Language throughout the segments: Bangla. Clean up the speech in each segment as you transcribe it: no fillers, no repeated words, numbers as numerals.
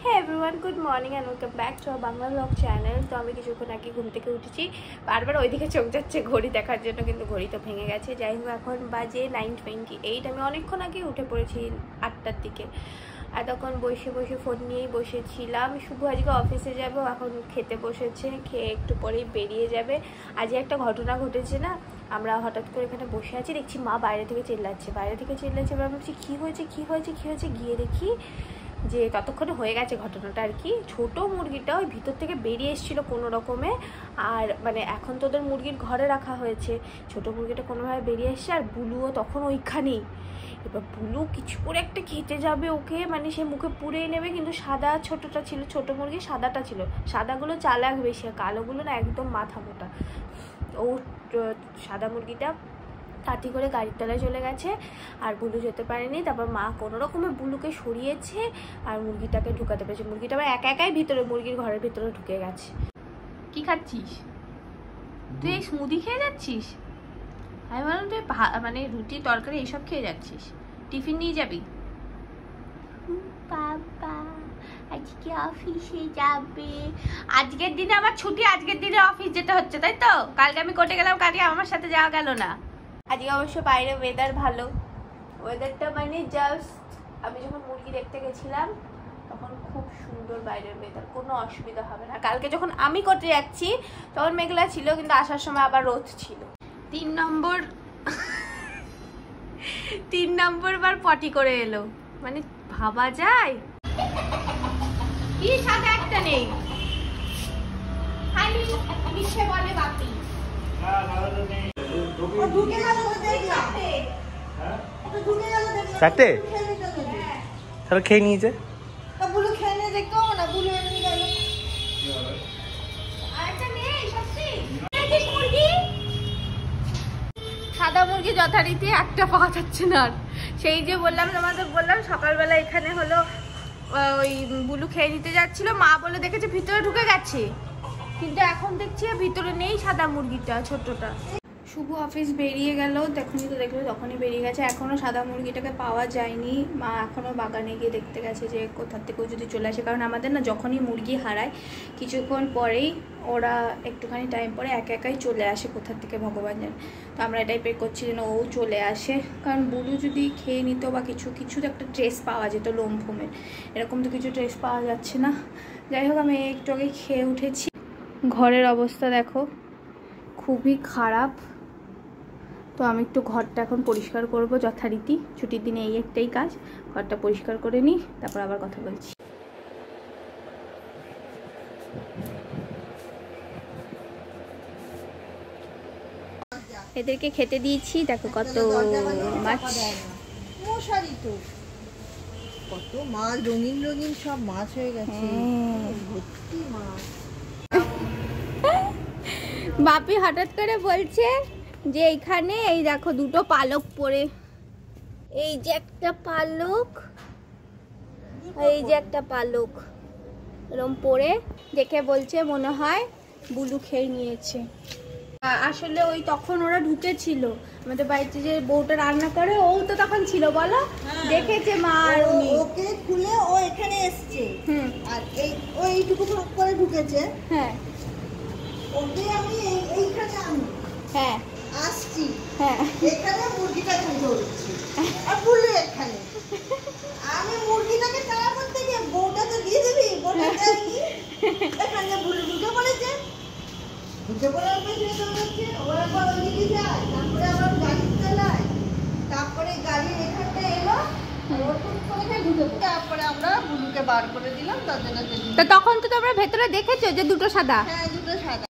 হ্যাঁ everyone, good morning and welcome back to our Bangla blog channel. তো আমি কিছুক্ষণ আগে ঘুম থেকে উঠেছি, বারবার ওইদিকে চোখ যাচ্ছে ঘড়ি দেখার জন্য, কিন্তু ঘড়ি তো ভেঙে গেছে। যাই হোক, এখন বাজে 9:28। আমি অনেকক্ষণ আগে উঠে পড়েছি 8টার দিকে। এতক্ষণ বসে বসে ফোন নিয়েই বসেছিলাম। শুভ আজকে অফিসে যাবো, এখন খেতে বসেছে, খেয়ে একটু পরেই বেরিয়ে যাবে। আজকে একটা ঘটনা ঘটেছে না, আমরা হঠাৎ করে এখানে বসে আছি, দেখছি মা বাইরে থেকে চিল্লাচ্ছে। এবার ভাবছি কী হয়েছে। গিয়ে দেখি যে ততক্ষণে হয়ে গেছে ঘটনাটা আর কি। ছোটো মুরগিটা ওই ভিতর থেকে বেরিয়ে এসেছিলো কোনো রকমে, আর মানে এখন তো ওদের মুরগির ঘরে রাখা হয়েছে, ছোটো মুরগিটা কোনোভাবে বেরিয়ে এসছে, আর বুলুও তখন ওইখানেই। এবার বুলু কিছু করে একটা খেতে যাবে ওকে, মানে সে মুখে পুড়েই নেবে, কিন্তু সাদা ছোটোটা ছিল, ছোটো মুরগি সাদাটা ছিল। সাদাগুলো চালাক বেশি, আর কালোগুলো না একদম মাথা মোটা। ও সাদা মুরগিটা তাড়াতাড়ি করে গাড়ির তলায় চলে গেছে, আর বুলু যেতে পারেনি। তারপর মা কোনো রকমে বুলুকে সরিয়েছে আর মুরগিটাকে ঢুকাতে পেরেছে। মুরগিটা আবার একাই ভিতরে, মুরগির ঘরের ভিতরে ঢুকে গেছে। কি খাচ্ছিস তুই? স্মুদি খেয়ে যাচ্ছিস? আমি বললাম তুই মানে রুটি তরকারি এইসব খেয়ে যাচ্ছিস, টিফিন নিয়ে যাবি? বাবা আজকে অফিসে যাবে, আজকের দিনে আমার ছুটি, আজকের দিনে অফিস যেতে হচ্ছে তাই তো? কালকে আমি কোর্টে গেলাম, কালকে আমার সাথে যাওয়া গেল না। আজকে অবশ্য বাইরে ওয়েদার ভালো, ওয়েদারটা মানে জাস্ট, আমি যখন মুরগি দেখতে গেছিলাম তখন খুব সুন্দর বাইরের ওয়েদার, কোনো অসুবিধা হবে না। কালকে যখন আমি কোর্টে যাচ্ছি তখন মেঘলা ছিল, কিন্তু আসার সময় আবার রোদ ছিল। 3 নম্বর বার পটি করে এলো, মানে ভাবা যায়? কি সাদা একটা নেই, খালি মিশে বলে বাপি। চারটে তাহলে খেয়ে নিয়েছে। সাদা মুরগি যথারীতি একটা পাওয়া যাচ্ছে না। সেই যে বললাম তোমাদের, বললাম সকালবেলা এখানে হলো ওই বুলু খেয়ে নিতে যাচ্ছিল, মা বলে দেখেছে ভিতরে ঢুকে গেছে, কিন্তু এখন দেখছি ভিতরে নেই সাদা মুরগিটা, ছোটটা। শুভ অফিস বেরিয়ে গেল, তখনই তো দেখলো, তখনই বেরিয়ে গেছে। এখনও সাদা মুরগিটাকে পাওয়া যায়নি। মা এখনও বাগানে গিয়ে দেখতে গেছে যে কোথার থেকেও যদি চলে আসে, কারণ আমাদের না যখনই মুরগি হারায় কিছুক্ষণ পরেই ওরা একটুখানি টাইম পরে একাই চলে আসে কোথার থেকে ভগবান জানে। তো আমরা এটাই প্রে করছি যেন ও চলে আসে, কারণ বুলু যদি খেয়ে নিত বা কিছু তো একটা ট্রেস পাওয়া যেত লোম ফোমের, এরকম তো কিছু ট্রেস পাওয়া যাচ্ছে না। যাই হোক, আমি একটু আগে খেয়ে উঠেছি। ঘরের অবস্থা দেখো, খুবই খারাপ। তো আমি একটু ঘরটা এখন পরিষ্কার করব যথারীতি, ছুটির দিনে এই একটাই কাজ, ঘরটা পরিষ্কার করে নিই, তারপর আবার কথা বলছি। এদেরকে খেতে দিয়েছি, দেখো কত মাছ, মশারি তো কত মাছ, রঙিন রঙিন সব মাছ হয়ে গেছে, ভর্তি মাছ। বাপি হঠাৎ করে বলছে যে এইখানে এই দেখো দুটো পালক পড়ে, এই যে একটা পালক, এই যে একটা পালক এরকম পড়ে, দেখে বলছে মনে হয় বুলু খেয়ে নিয়েছে। আসলে ওই তখন ওরা ঢুকেছিল আমাদের বাড়িতে, যে বউটা রান্না করে ও তো তখন ছিল, বলো দেখেছে মা, আর ওকে খুলে ও এখানে এসছে, আর এই ওইটুকু ভাগ করে ঢুকেছে। হ্যাঁ ওকে আমি এইখানে আনি, হ্যাঁ আসছি, হ্যাঁ এখানে মুরগিটা ধরছি, আর বুলু এখানে। আমি মুরগিটাকে তাড়া করতে গিয়ে বউটা তো দিয়ে দিবি, বউটা দেয়নি, এখানে বুলু ঢুকে পড়েছে। তারপরে গাড়ি এখানটা এলো, তারপরে আমরা বুলুকে বার করে দিলাম। তো তখন তো তোমরা ভেতরে দেখেছো যে দুটো সাদা? হ্যাঁ, দুটো সাদা।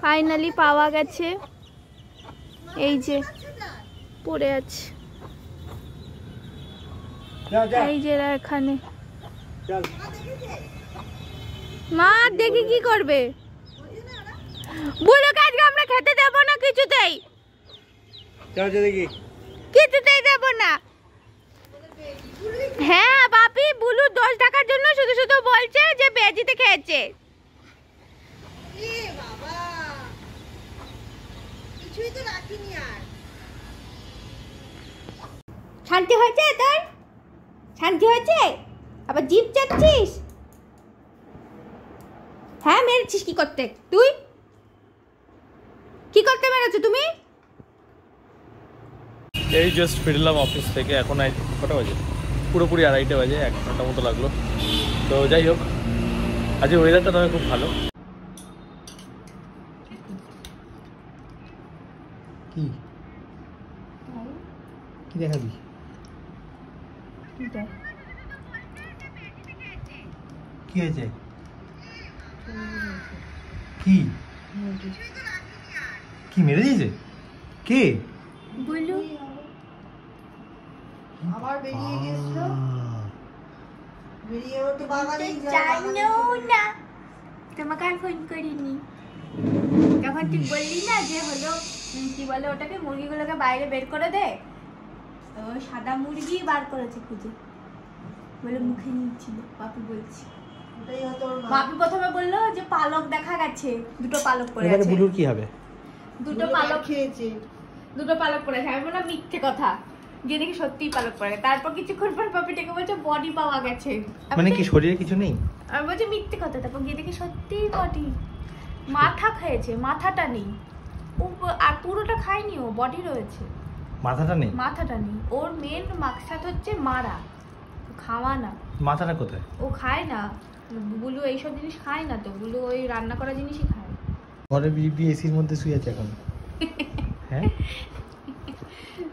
ফাইনালি পাওয়া গেছে, এই যে পড়ে আছে, এই যে এখানে। মা দেখি কি করবে, বুলুকে আজকে আমরা খেতে দেব না কিছুতেই, কিছুতেই দেব না। হ্যাঁ বাপি, বুলু দোষ টাকার জন্য শুধু শুধু বলছে যে বেজিতে খেয়েছে। শান্তি হয়েছে তোর? শান্তি হয়েছে? আবার জিভ চাচ্ছিস? হ্যাঁ মেরেছিস কি করতে? তুই কি করতে মেরেছো তুমি? এই জাস্ট ফিরলাম অফিস থেকে, এখন কটা বাজে? পুরোপুরি 2:30 বাজে, 1 ঘন্টা মতো লাগলো। তো যাই হোক, আজকে ওয়েদারটা তবে খুব ভালো। কি কি দেখাবি? কি হয়েছে? কি কি মেরে দিয়েছে? কে? বলু আবার বেরিয়ে গেছিল, বেরিয়ে ওর তো বাগানে জানো না, তোমাকে আর ফোন করিনি যখন তুই বললি না যে হলো কি বলে ওটাকে, মুরগিগুলোকে বাইরে বের করে দে, তো সাদা মুরগি বার করেছে খুঁজে, বলে মুখে নিচ্ছিল। বাপি বলছি, বাপি প্রথমে বললো যে পালক দেখা গেছে, দুটো পালক পড়ে আছে। বুলুর কি হবে? দুটো পালক খেয়েছে, দুটো পালক পড়েছে। আমি বললাম মিথ্যে কথা, গিয়ে দেখি সত্যিই পালক পড়ে। তারপর কিছুক্ষণ পর বাপি ডেকে বলছে বডি পাওয়া গেছে। মানে কি শরীরে কিছু নেই? আমি বলছি মিথ্যে কথা। তারপর গিয়ে দেখি সত্যিই বডি, মাথা খেয়েছে, মাথাটা নেই। আর পুরোটা খায়নি, ও বডি রয়েছে, মাথাটা নেই। মাথাটা নেই। ওর মেন মাকসাদ হচ্ছে মারা, খাওয়া না। মাথাটা কোথায়? ও খায় না, বুলু এইসব জিনিস খায় না। তো বুলু ওই রান্না করা জিনিসই খায়। ঘরে বিবি এসির মধ্যে শুয়ে আছে এখন। হ্যাঁ,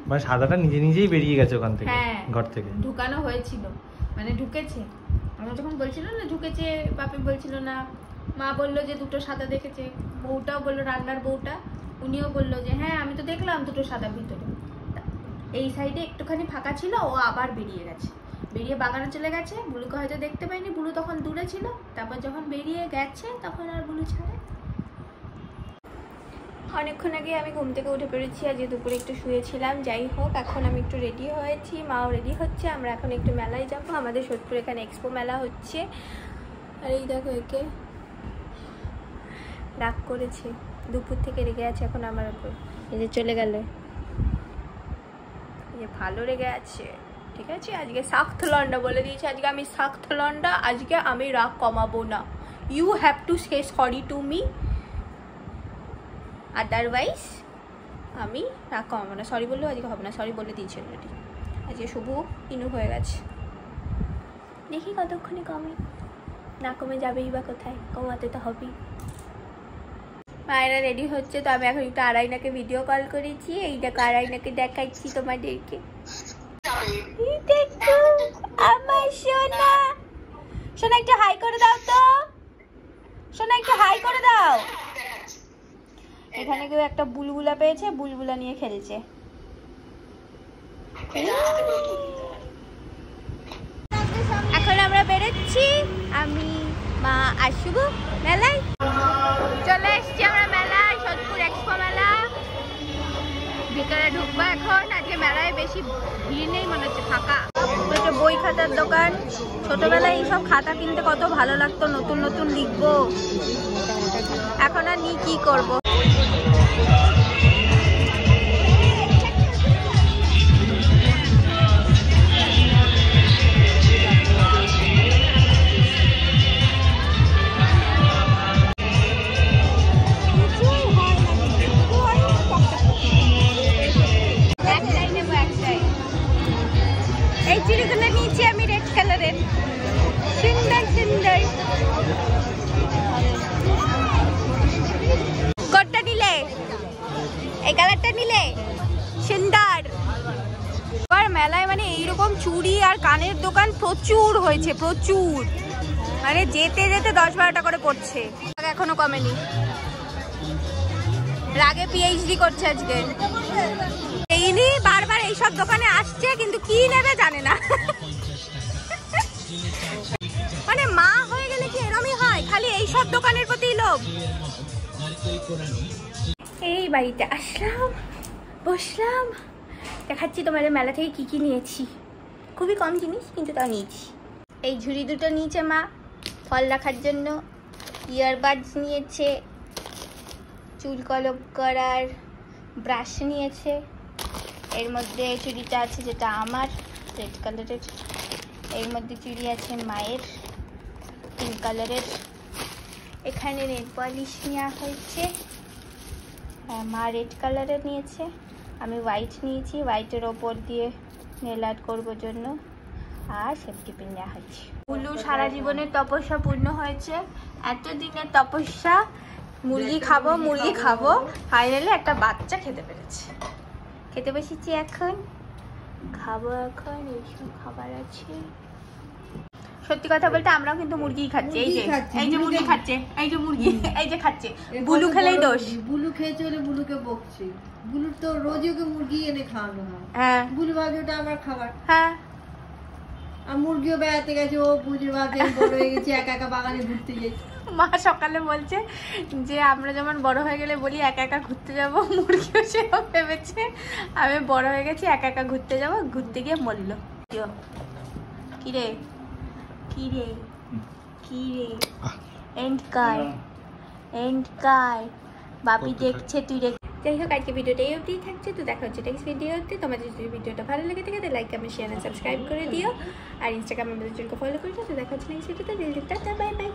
মানে সাদাটা নিজে নিজেই বেরিয়ে গেছে ওখান থেকে, ঘর থেকে ঢুকানো হয়েছিল, মানে ঢুকেছে। আমরা যখন বলছিল না ঢুকেছে, বাপি বলছিল না, মা বললো যে দুটো সাদা দেখেছে। বউটাও বললো, রান্নার বউটা, উনিও বললো যে হ্যাঁ আমি তো দেখলাম দুটো সাদা ভিতরে। এই সাইডে একটুখানি ফাঁকা ছিল, ও আবার বেরিয়ে গেছে, বেরিয়ে বাগানে চলে গেছে। বুলুকে হয়তো দেখতে পাইনি, বুলু তখন দূরে ছিল। তারপর যখন বেরিয়ে গেছে তখন আর বুলু ছাড়ে। অনেকক্ষণ আগে আমি ঘুম থেকে উঠে পড়েছি, আজ দুপুরে একটু শুয়েছিলাম। যাই হোক, এখন আমি একটু রেডি হয়েছি, মাও রেডি হচ্ছে। আমরা এখন একটু মেলায় যাবো, আমাদের সোদপুর এখানে এক্সপো মেলা হচ্ছে। আর এই দেখো, একে রাগ করেছে, দুপুর থেকে রেগে আছে এখন আমার উপর। এই যে চলে গেল, এই যে ভালো রেগে আছে। ঠিক আছে, আজকে সাক্ত লন্ডা বলে দিয়েছে, আজকে আমি সাক্ত লন্ডা, আজকে আমি রাগ কমাবো না। You have to say sorry to me, otherwise আমি রাগ কমাবো না। সরি বললেও আজকে হবে না, সরি বলে দিয়েছি অলরেডি। আজকে শুভ ইনু হয়ে গেছে, দেখি কতক্ষণে কমে। না কমে যাবেই বা কোথায়, কমাতে তো হবেই। মায়েরা রেডি হচ্ছে, তো আমি এখন একটু আরাইনাকে ভিডিও কল করেছি। এই দেখো, আরাইনাকে দেখাচ্ছি তোমাদেরকে। দেখো আমার সোনা, সোনা একটু হাই করে দাও তো, সোনা একটু হাই করে দাও। এখানে কেউ একটা বুলবুলা পেয়েছে, বুলবুলা নিয়ে খেলছে। এখন আমরা বেরোচ্ছি, আমি, মা আর শুভ মেলায় চলে এসছি। আমরা মেলায়, সোদপুর এক্সপো মেলা। ভিতরে ঢুকবো এখন। আজকে মেলায় বেশি ভিড় নেই, মনে হচ্ছে ফাঁকা। একটা বই খাতার দোকান। ছোটবেলায় এইসব খাতা কিনতে কত ভালো লাগতো, নতুন নতুন লিখবো। এখন আর নিয়ে কি করবো। এই চিড়িগুলো নিয়েছি আমি, রেড কালারের, সুন্দর সুন্দর। কোনটা নিলে? এই কালারটা নিলে সুন্দর। আর মেলায় মানে এইরকম চুড়ি আর কানের দোকান প্রচুর হয়েছে, প্রচুর। মানে যেতে যেতে 10-12টা করে পড়ছে, এখনো কমেনি। রাগে পিএইচডি করছে আজকে। এইনি বারবার এইসব দোকানে আসছে, কিন্তু কি নেবে জানে না। মানে মা হয়ে গেলে কি এরমই হয়, খালি এইসব দোকানের প্রতি লোভ। এই বাড়িতে আসলাম, বসলাম, দেখাচ্ছি তোমাদের মেলা থেকে কি কি নিয়েছি। খুবই কম জিনিস, কিন্তু তাও নিয়েছি। এই ঝুড়ি দুটো নিয়েছে মা ফল রাখার জন্য, ইয়ারবাডস নিয়েছে, চুল কলপ করার ব্রাশ নিয়েছে। এর মধ্যে চুড়িটা আছে যেটা আমার, রেড কালারের। এর মধ্যে চুড়ি আছে মায়ের, পিঙ্ক কালারের। এখানে নেল পলিশ নেওয়া হয়েছে, মা রেড কালারের নিয়েছে, আমি হোয়াইট নিয়েছি, হোয়াইটের ওপর দিয়ে নেল আর্ট করবার জন্য, আর সেফটি পিন নেওয়া হয়েছে। বুলু সারা জীবনের তপস্যা পূর্ণ হয়েছে, এতদিনের তপস্যা, মুরগি খাবো মুরগি খাবো, ফাইনালি একটা বাচ্চা খেতে পেরেছে। খেতে বসেছি এখন, খাবো এখন, এইসব খাবার আছে। সত্যি কথা বলতে আমরাও কিন্তু মুরগি খাচ্ছি, এই যে মুরগি খাচ্ছে, এই যে মুরগি এই যে খাচ্ছে। বুলু খেলেই দোষ, বুলু খেয়েছে বলে বুলুকে বকছে। বুলুর তো রোজই ওকে মুরগি এনে খাওয়ানো হয়। হ্যাঁ বুলু ভাবে ওটা আমার খাবার। হ্যাঁ, আর মুরগিও বেড়াতে গেছে, ও বুঝে ভাবে বড় হয়ে গেছে, একা একা বাগানে ঘুরতে যাই। মা সকালে বলছে যে আমরা যেমন বড় হয়ে গেলে বলি একা একা ঘুরতে যাব, মুরগিও সেরকম ভেবেছে আমি বড় হয়ে গেছি একা একা ঘুরতে যাব, ঘুরতে গিয়ে মরল। কিরে কিরে কিরে এন্ড কার বাপি দেখছে, তুই দেখ। যাই হোক, আজকে ভিডিওটা এই অবধি থাকছে, তো দেখা হচ্ছে নেক্সট ভিডিওতে। তোমাদের যদি ভিডিওটা ভালো লেগে থাকে তাহলে লাইক কমেন্ট শেয়ার সাবস্ক্রাইব করে দিও, আর ইনস্টাগ্রামে আমাদের জন্য ফলো করে দিও। তো দেখা হচ্ছে নেক্সট ভিডিওতে, টাটা বাই বাই।